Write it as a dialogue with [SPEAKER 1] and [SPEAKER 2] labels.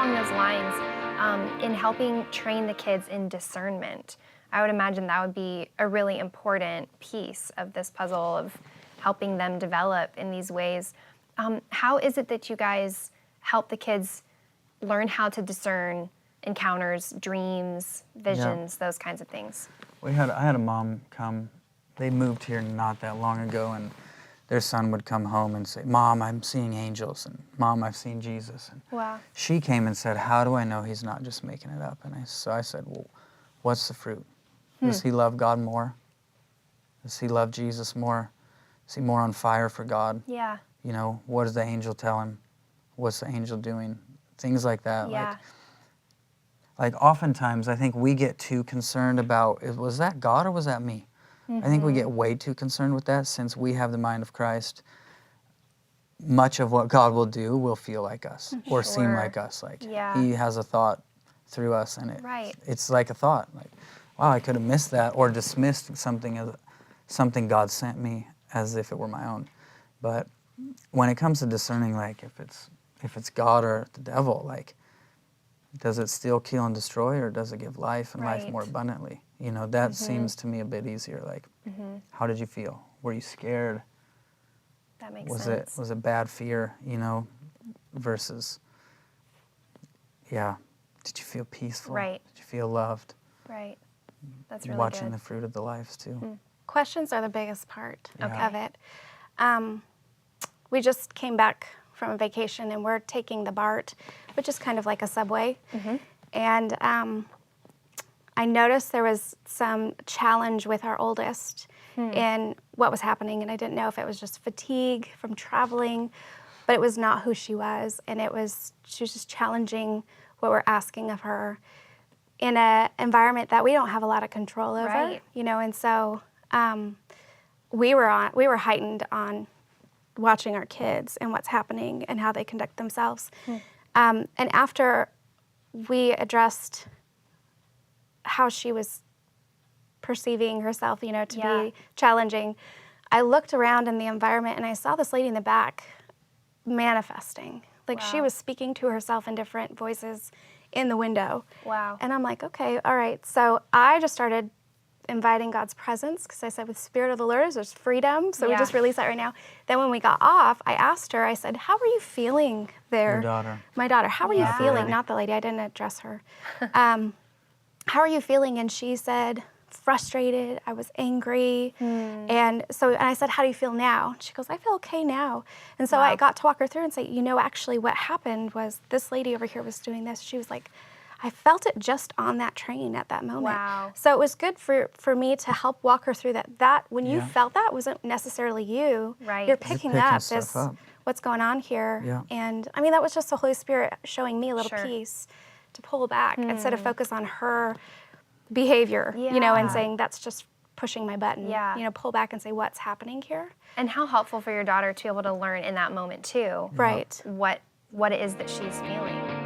[SPEAKER 1] along those lines, in helping train the kids in discernment, I would imagine that would be a really important piece of this puzzle of helping them develop in these ways. How is it that you guys help the kids learn how to discern encounters, dreams, visions, those kinds of things?
[SPEAKER 2] I had a mom come. They moved here not that long ago, and their son would come home and say, "Mom, I'm seeing angels," and "Mom, I've seen Jesus." And
[SPEAKER 1] Wow.
[SPEAKER 2] she came and said, "How do I know he's not just making it up?" And so I said, "Well, what's the fruit? Does he love God more? Does he love Jesus more? Is he more on fire for God?
[SPEAKER 1] Yeah.
[SPEAKER 2] You know, what does the angel tell him? What's the angel doing?" Things like that.
[SPEAKER 1] Yeah.
[SPEAKER 2] Like oftentimes I think we get too concerned about, was that God or was that me? I think we get way too concerned with that. Since we have the mind of Christ, much of what God will do will feel like us or seem
[SPEAKER 1] Sure.
[SPEAKER 2] like us. Like
[SPEAKER 1] Yeah.
[SPEAKER 2] he has a thought through us, and
[SPEAKER 1] Right.
[SPEAKER 2] it's like a thought. Like, wow, I could have missed that or dismissed something as something God sent me as if it were my own. But when it comes to discerning, like if it's God or the devil, like, does it steal, kill, and destroy, or does it give life and life more
[SPEAKER 1] Right.
[SPEAKER 2] abundantly? You know, that seems to me a bit easier. Like, how did you feel? Were you scared?
[SPEAKER 1] That makes
[SPEAKER 2] Was
[SPEAKER 1] sense.
[SPEAKER 2] it bad fear? You know, versus, did you feel peaceful?
[SPEAKER 1] Right.
[SPEAKER 2] Did you feel loved?
[SPEAKER 1] Right. That's really
[SPEAKER 2] Watching
[SPEAKER 1] good.
[SPEAKER 2] the fruit of the lives too.
[SPEAKER 3] Questions are the biggest part
[SPEAKER 2] Yeah.
[SPEAKER 3] of it. We just came back from a vacation, and we're taking the BART, which is kind of like a subway. And I noticed there was some challenge with our oldest in what was happening, and I didn't know if it was just fatigue from traveling, but it was not who she was, and she was just challenging what we're asking of her in an environment that we don't have a lot of control over,
[SPEAKER 1] Right.
[SPEAKER 3] you know, and so we were heightened on watching our kids and what's happening and how they conduct themselves. And after we addressed how she was perceiving herself, you know, to be challenging, I looked around in the environment and I saw this lady in the back manifesting. Like she was speaking to herself in different voices in the window.
[SPEAKER 1] Wow.
[SPEAKER 3] And I'm like, okay, all right. So I just started inviting God's presence, because I said with Spirit of the Lord, there's freedom. So we just released that right now. Then when we got off, I asked her, I said, how are you feeling there?
[SPEAKER 2] Your daughter.
[SPEAKER 3] My daughter, how are you
[SPEAKER 2] Not the
[SPEAKER 3] feeling?
[SPEAKER 2] lady.
[SPEAKER 3] Not the lady, I didn't address her. How are you feeling? And she said, frustrated, I was angry. And I said, how do you feel now? She goes, I feel okay now. And so I got to walk her through and say, you know, actually what happened was this lady over here was doing this. She was like, I felt it just on that train at that moment.
[SPEAKER 1] Wow.
[SPEAKER 3] So it was good for me to help walk her through that when you felt that wasn't necessarily you.
[SPEAKER 1] Right.
[SPEAKER 3] You're
[SPEAKER 1] You're
[SPEAKER 3] picking
[SPEAKER 2] picking
[SPEAKER 3] up
[SPEAKER 2] stuff
[SPEAKER 3] this,
[SPEAKER 2] up.
[SPEAKER 3] what's going on here.
[SPEAKER 2] Yeah.
[SPEAKER 3] And I mean, that was just the Holy Spirit showing me a little
[SPEAKER 1] Sure.
[SPEAKER 3] piece to pull back instead of focus on her behavior, you know, and
[SPEAKER 1] Yeah.
[SPEAKER 3] saying that's just pushing my button.
[SPEAKER 1] Yeah.
[SPEAKER 3] You know, pull back and say what's happening here.
[SPEAKER 1] And how helpful for your daughter to be able to learn in that moment too.
[SPEAKER 3] Right.
[SPEAKER 1] What it is that she's feeling.